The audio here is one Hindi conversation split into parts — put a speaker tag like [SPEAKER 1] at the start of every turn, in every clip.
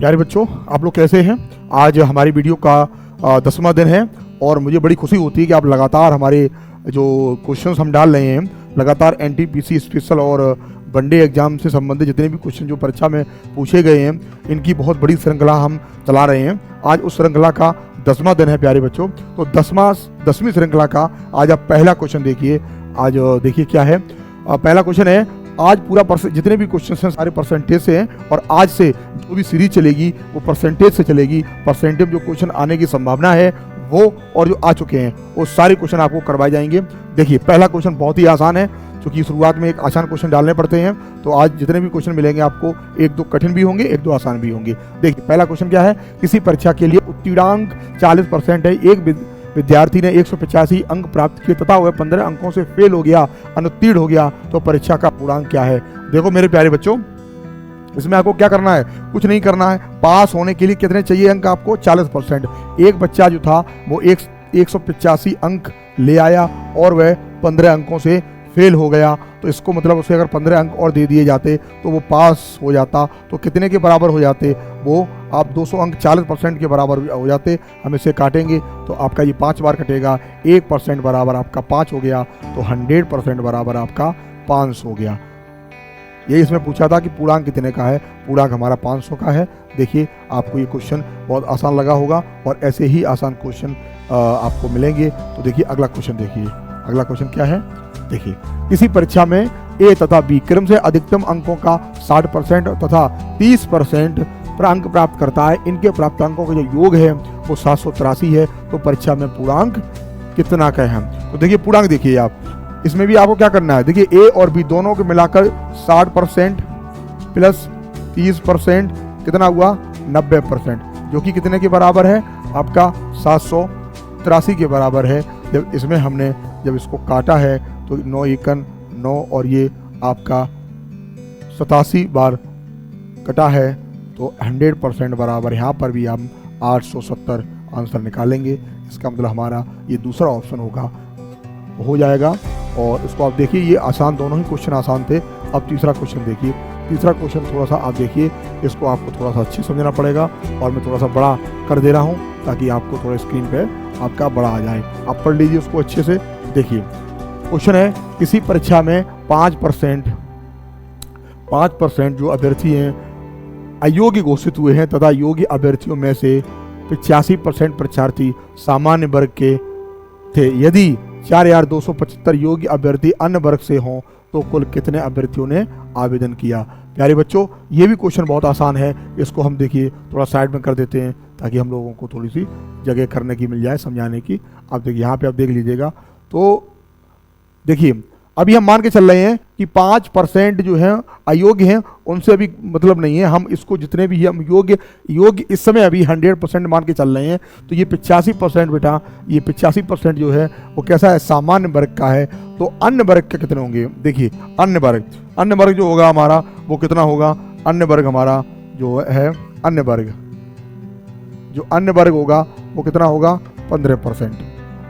[SPEAKER 1] प्यारे बच्चों, आप लोग कैसे हैं। आज हमारी वीडियो का 10वां दिन है और मुझे बड़ी खुशी होती है कि आप लगातार हमारे जो क्वेश्चंस हम डाल रहे हैं, लगातार एनटीपीसी स्पेशल और वनडे एग्जाम से संबंधित जितने भी क्वेश्चन जो परीक्षा में पूछे गए हैं, इनकी बहुत बड़ी श्रृंखला हम चला रहे हैं। आज उस श्रृंखला का 10वां दिन है प्यारे बच्चों। तो 10वीं श्रृंखला का आज आप पहला क्वेश्चन देखिए। आज देखिए क्या है। पहला क्वेश्चन है, आज पूरा जितने भी क्वेश्चन हैं सारे परसेंटेज से हैं और आज से जो भी सीरीज चलेगी वो परसेंटेज से चलेगी। परसेंटेज जो क्वेश्चन आने की संभावना है वो और जो आ चुके हैं वो सारे क्वेश्चन आपको करवाए जाएंगे। देखिए पहला क्वेश्चन बहुत ही आसान है, क्योंकि शुरुआत में एक आसान क्वेश्चन डालने पड़ते हैं। तो आज जितने भी क्वेश्चन मिलेंगे आपको, एक दो कठिन भी होंगे, एक दो आसान भी होंगे। देखिए पहला क्वेश्चन क्या है। किसी परीक्षा के लिए उत्तीर्णांक 40% है। एक विद्यार्थी ने 185 अंक प्राप्त किए तथा वह 15 अंकों से फेल हो गया, अनुत्तीर्ण हो गया, तो परीक्षा का पूर्णांक क्या है। देखो मेरे प्यारे बच्चों, इसमें आपको क्या करना है, कुछ नहीं करना है। पास होने के लिए कितने चाहिए अंक आपको, 40%। एक बच्चा जो था वो 185 अंक ले आया और वह 15 अंकों से फेल हो गया, तो इसको मतलब उसे अगर 15 अंक और दे दिए जाते तो वो पास हो जाता। तो कितने के बराबर हो जाते, वो आप 200 अंक 40% के बराबर हो जाते। हम इसे काटेंगे तो आपका ये 5 बार कटेगा। 1% बराबर आपका 5 हो गया, तो 100% बराबर आपका 500 हो गया। यही इसमें पूछा था कि पूर्णांक कितने का है। पूर्णांक हमारा 500 का है। देखिए आपको ये क्वेश्चन बहुत आसान लगा होगा और ऐसे ही आसान क्वेश्चन आपको मिलेंगे। तो देखिए अगला क्वेश्चन देखिए। अगला क्वेश्चन क्या है, देखिए किसी परीक्षा में ए तथा बी क्रम से अधिकतम अंकों का 60% तथा 30% पर अंक प्राप्त करता है। इनके प्राप्त अंकों का जो योग है वो 783 है। तो परीक्षा में पूर्णांक कितना का है। तो देखिए पूर्णांक देखिए आप, इसमें भी आपको क्या करना है। देखिए ए और बी दोनों को मिलाकर 60% प्लस 30% कितना हुआ, 90%, जो कि कितने के बराबर है आपका 783 के बराबर है। जब इसमें हमने जब इसको काटा है तो 9 एकन 9 और ये आपका 87 बार कटा है, तो 100% बराबर। यहाँ पर भी हम 870 आंसर निकालेंगे। इसका मतलब हमारा ये दूसरा ऑप्शन होगा, हो जाएगा। और इसको आप देखिए, ये आसान, दोनों ही क्वेश्चन आसान थे। अब तीसरा क्वेश्चन देखिए। तीसरा क्वेश्चन थोड़ा सा आप देखिए, इसको आपको थोड़ा सा अच्छे समझना पड़ेगा और मैं थोड़ा सा बड़ा कर दे रहा हूँ ताकि आपको थोड़ा स्क्रीन पे आपका बड़ा आ जाए। आप पढ़ लीजिए उसको अच्छे से। देखिए क्वेश्चन है, किसी परीक्षा में 5% जो अभ्यर्थी हैं अयोग्य घोषित हुए हैं तथा योग्य अभ्यर्थियों में से 85% परीक्षार्थी सामान्य वर्ग के थे। यदि 4275 योग्य अभ्यर्थी अन्य वर्ग से हों तो कुल कितने अभ्यर्थियों ने आवेदन किया। प्यारे बच्चों, ये भी क्वेश्चन बहुत आसान है। इसको हम देखिए थोड़ा साइड में कर देते हैं ताकि हम लोगों को थोड़ी सी जगह करने की मिल जाए, समझाने की। आप देखिए यहाँ पे आप देख लीजिएगा। तो देखिए अभी हम मान के चल रहे हैं कि 5% जो है अयोग्य हैं, उनसे अभी मतलब नहीं है। हम इसको जितने भी हम योग्य इस समय अभी 100% मान के चल रहे हैं। तो ये 85% बेटा, ये 85% जो है वो कैसा है, सामान्य वर्ग का है। तो अन्य वर्ग के कितने होंगे, देखिए अन्य वर्ग जो होगा हमारा वो कितना होगा। अन्य वर्ग हमारा जो है, अन्य वर्ग होगा वो कितना होगा, 15%।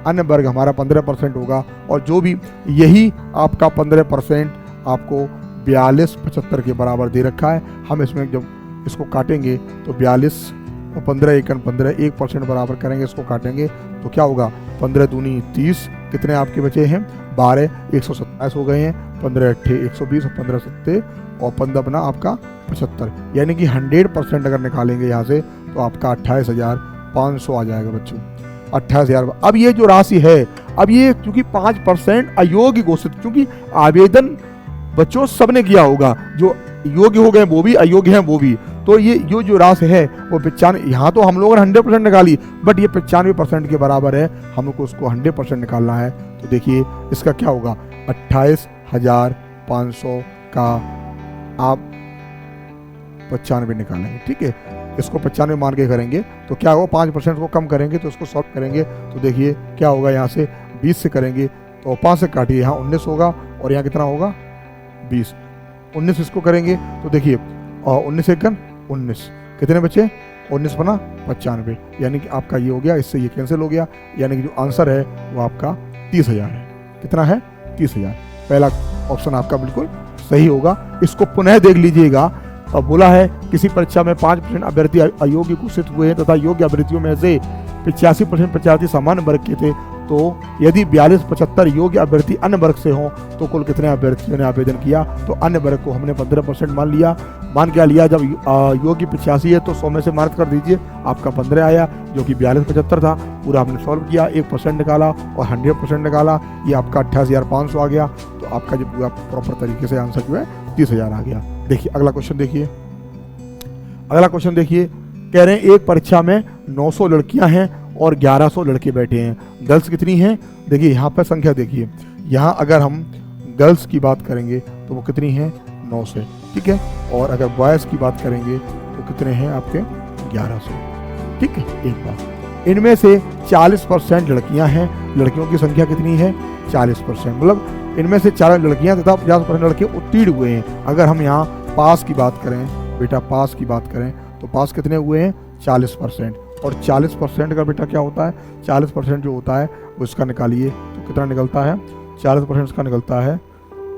[SPEAKER 1] अन्य वर्ग हमारा 15% होगा। और जो भी यही आपका 15% आपको 4275 के बराबर दे रखा है। हम इसमें जब इसको काटेंगे तो 42 और 15 एकन 15, 1% बराबर करेंगे, इसको काटेंगे तो क्या होगा, 15 दूनी 30, कितने आपके बचे हैं 12, 127 हो गए हैं। 15 अट्ठे 120 और 15 सत्ते और 15 बना आपका 75। यानी कि 100% अगर निकालेंगे यहाँ से तो आपका 28,500 आ जाएगा बच्चों, 28,000। अब ये जो राशि है, अब ये क्योंकि 5% अयोग्य घोषित, क्योंकि आवेदन बच्चों सबने किया होगा, जो योग्य हो गए वो भी, अयोग्य हैं वो भी। तो ये जो राशि है वो 95, यहाँ तो हम लोगों ने 100% निकाली, बट ये 95% के बराबर है। हमको उसको 100% निकालना है। तो देखिए इसका क्या होगा, 28,500 का आप 95 निकालेंगे, ठीक है। इसको 95 मान के करेंगे तो क्या होगा, 5% को कम करेंगे तो इसको सॉल्व करेंगे तो देखिए क्या होगा। यहाँ से 20 से करेंगे तो 5 से काटिए, यहाँ 19 होगा और यहाँ कितना होगा 20। 19 इसको करेंगे तो देखिए 19 एकन 19, कितने बचे, 19 बना 95। यानी कि आपका ये हो गया, इससे ये कैंसिल हो गया। यानी कि जो आंसर है वो आपका 30,000 है। कितना है, 30,000। पहला ऑप्शन आपका बिल्कुल सही होगा। इसको पुनः देख लीजिएगा बोला है किसी परीक्षा में 5% अभ्यर्थी अयोग्य घोषित हुए हैं तथा योग्य अभ्यर्थियों में से 85% परीक्षार्थी सामान्य वर्ग के थे, तो यदि 42-75 योग्य अभ्यर्थी अन्य वर्ग से हों तो कुल कितने अभ्यर्थियों ने आवेदन किया। तो अन्य वर्ग को हमने 15% मान लिया। मान क्या लिया, जब योग्य 85 है तो 100 में से मार्क कर दीजिए, आपका 15 आया, जो कि 42-75 था। पूरा हमने सॉल्व किया, 1% निकाला और 100% निकाला, ये आपका 28,500 आ गया। तो आपका जो पूरा प्रॉपर तरीके से आंसर जो है 30,000 आ गया। देखिए अगला क्वेश्चन देखिए, अगला क्वेश्चन देखिए, कह रहे हैं एक परीक्षा में 900 लड़कियां हैं और 1100 लड़के बैठे हैं, गर्ल्स कितनी हैं। देखिए यहाँ पर संख्या देखिए, यहाँ अगर हम गर्ल्स की बात करेंगे तो वो कितनी हैं, 9 से, ठीक है। और अगर बॉयज़ की बात करेंगे तो कितने हैं आपके, 1100, ठीक है। एक बात, इनमें से 40% लड़कियां हैं, लड़कियों की संख्या कितनी है, 40%, मतलब इनमें से 40 लड़कियां तथा 50% लड़के उत्तीर्ण हुए हैं। अगर हम यहाँ पास की बात करें बेटा, पास की बात करें तो पास कितने हुए हैं, 40%। और 40% का बेटा क्या होता है, 40% जो होता है वो इसका निकालिए तो कितना निकलता है, 40% इसका निकलता है,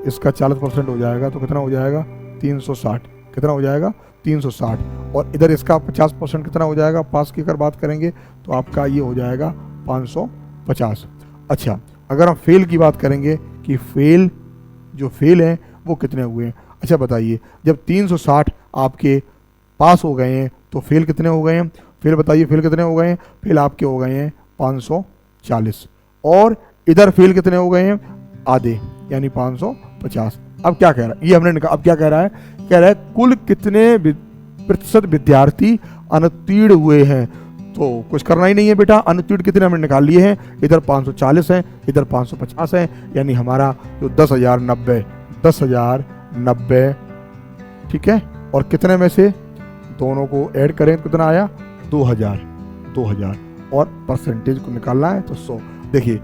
[SPEAKER 1] इसका 40% हो जाएगा तो कितना हो जाएगा, 360। कितना हो जाएगा, 360। और इधर इसका 50% कितना हो जाएगा, पास की अगर बात करेंगे तो आपका ये हो जाएगा 550। अच्छा, अगर हम फेल की बात करेंगे कि फेल जो फेल हैं वो कितने हुए हैं। अच्छा बताइए, जब 360 आपके पास हो गए हैं तो फेल कितने हो गए हैं, फेल बताइए, फेल कितने हो गए हैं, फेल आपके हो गए हैं 540। और इधर फेल कितने हो गए हैं, आधे, यानी 550। अब क्या कह रहा है, ये हमने निकाला। अब क्या कह रहा है, कह रहा है कुल कितने प्रतिशत विद्यार्थी अनुत्तीर्ण हुए हैं। तो कुछ करना ही नहीं है बेटा, अनुत्तीर्ण कितने हमने निकाल लिए हैं, इधर 540 हैं, इधर 550 हैं, यानी हमारा जो 10,090, ठीक है। और कितने में से दोनों को ऐड करें कितना आया, 2000। और परसेंटेज को निकालना है तो 100। देखिए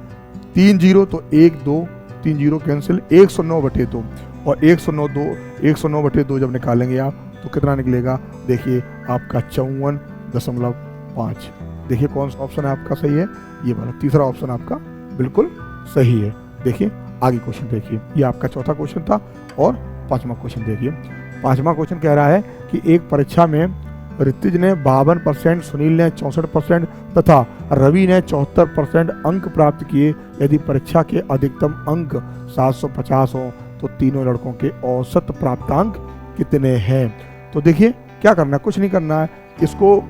[SPEAKER 1] 3 0 तो 1 2, 3 0 कैंसिल, 109/2 और 109/2 जब निकालेंगे आप तो कितना निकलेगा, देखिए आपका 54.5। देखिए कौन सा ऑप्शन है आपका सही है, ये वाला तीसरा ऑप्शन आपका बिल्कुल सही है। देखिए आगे क्वेश्चन देखिए, ये आपका चौथा क्वेश्चन था। और पांचवा क्वेश्चन देखिए, पांचवा क्वेश्चन कह रहा है कि एक परीक्षा में ऋतिज ने 52%, सुनील ने 64% तथा रवि ने 74% अंक प्राप्त किए। यदि परीक्षा के अधिकतम अंक 750 हो तो तीनों लड़कों के औसत प्राप्तांक कितने हैं। तो देखिए क्या करना है, कुछ नहीं करना है, इसको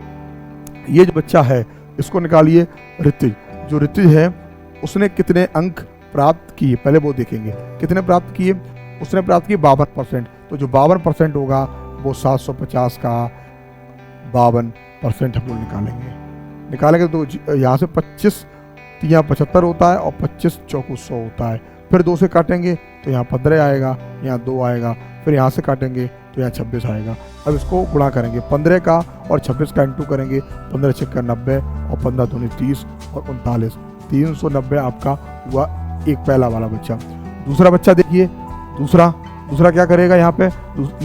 [SPEAKER 1] ये जो बच्चा है इसको निकालिए। ऋतिज, जो ऋतिज है उसने कितने अंक प्राप्त किए, पहले वो देखेंगे कितने प्राप्त किए। उसने प्राप्त किए 52%, तो जो 52% होगा वो 750 का 52% हम लोग निकालेंगे तो यहाँ से 25 यहाँ 75 होता है और 25 चौको 100 होता है। फिर 2 से काटेंगे तो यहाँ 15 आएगा, यहाँ 2 आएगा, फिर यहाँ से काटेंगे तो यहाँ 26 आएगा। अब इसको गुणा करेंगे, 15 का और 26 का इंटू करेंगे, 15 छक्का 90 और 15 दूनी 30 और 39, 390 आपका हुआ एक पहला वाला बच्चा। दूसरा बच्चा देखिए, दूसरा क्या करेगा, यहाँ पे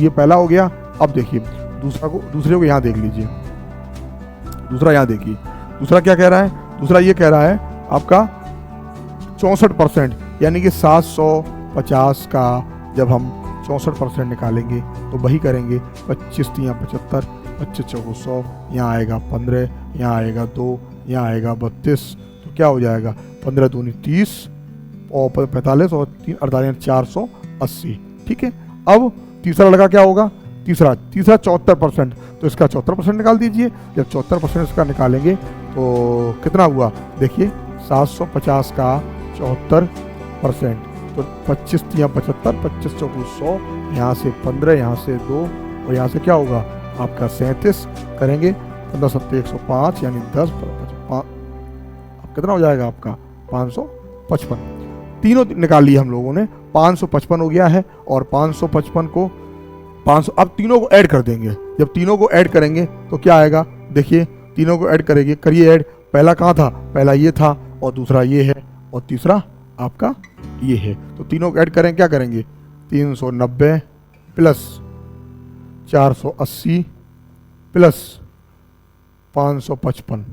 [SPEAKER 1] ये पहला हो गया। अब देखिए दूसरे को यहाँ देख लीजिए, दूसरा यहाँ देखिए, दूसरा क्या कह रहा है, दूसरा ये कह रहा है आपका 64%, यानी कि 750 का जब हम 64% निकालेंगे तो वही करेंगे, 25 3 75, 25 चौको 100, यहाँ आएगा 15, यहाँ आएगा 2, यहाँ आएगा 32, तो क्या हो जाएगा 15 दूनी 30 और 45 और 3 48 480, ठीक है। अब तीसरा लड़का क्या होगा, तीसरा 74%, तो इसका 74% निकाल दीजिए। जब 74% इसका निकालेंगे तो कितना हुआ, देखिए 750 का 74%, तो 25 3 75, 25 चौको 100, यहाँ से 15, यहाँ से 2 और यहाँ से क्या होगा आपका 37 करेंगे, 15 7 105, यानी 10 अब कितना हो जाएगा आपका 555। तीनों निकाल लिए हम लोगों ने, 555 हो गया है। और 555 को 500, अब तीनों को ऐड कर देंगे। जब तीनों को ऐड करेंगे तो क्या आएगा, देखिए तीनों को ऐड करेंगे, करिए ऐड। पहला कहाँ था, पहला ये था और दूसरा ये है और तीसरा आपका ये है। तो तीनों को ऐड करें, क्या करेंगे, 390 प्लस 480 प्लस 555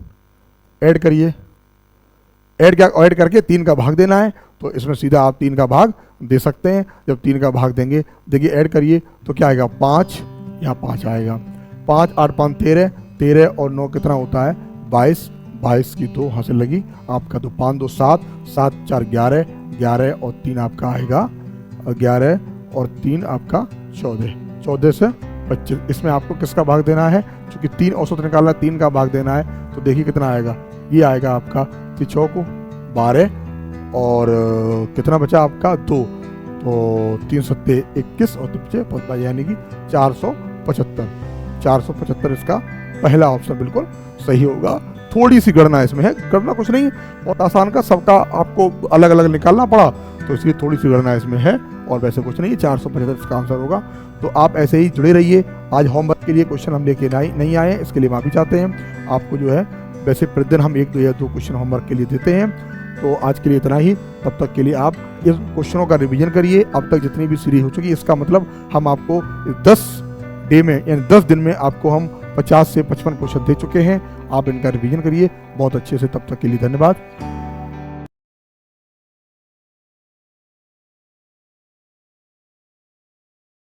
[SPEAKER 1] ऐड करिए। ऐड करके 3 का भाग देना है, तो इसमें सीधा आप 3 का भाग दे सकते हैं। जब 3 का भाग देंगे, देखिए ऐड करिए तो क्या आएगा 5, यहाँ 5 आएगा। 5 8 5 13, 13 और 9 कितना होता है 22, 22 की 2 हासिल लगी आपका, तो 5 2 7, 7 4 11, 11 और 3 आपका आएगा 11 और 3 आपका 14, 14 से 25। इसमें आपको किसका भाग देना है, क्योंकि 3 औसत निकालना है, 3 का भाग देना है, तो देखिए कितना आएगा, ये आएगा आपका 3 को 12 और कितना बचा आपका 2, तो 3 सत्ते 21 और 3 5 यानी कि 475, 475 इसका पहला ऑप्शन बिल्कुल सही होगा। थोड़ी सी गणना इसमें है, गणना कुछ नहीं बहुत आसान का, सबका आपको अलग अलग निकालना पड़ा, तो इसलिए थोड़ी सी गणना इसमें है और वैसे कुछ नहीं, 475 इसका आंसर होगा। तो आप ऐसे ही जुड़े रहिए। आज होमवर्क के लिए क्वेश्चन हम लेके नहीं आए, इसके लिए माफ़ी चाहते हैं। आपको जो है वैसे प्रतिदिन हम 1 या 2 क्वेश्चन होमवर्क के लिए देते हैं। तो आज के लिए इतना ही, तब तक के लिए आप इस क्वेश्चनों का रिवीजन करिए। अब तक जितनी भी सीरीज हो चुकी है, इसका मतलब हम आपको 10 डे में यानी 10 दिन में आपको हम 50 से 55 क्वेश्चन दे चुके हैं। आप इनका रिवीजन करिए बहुत अच्छे से। तब तक के लिए धन्यवाद।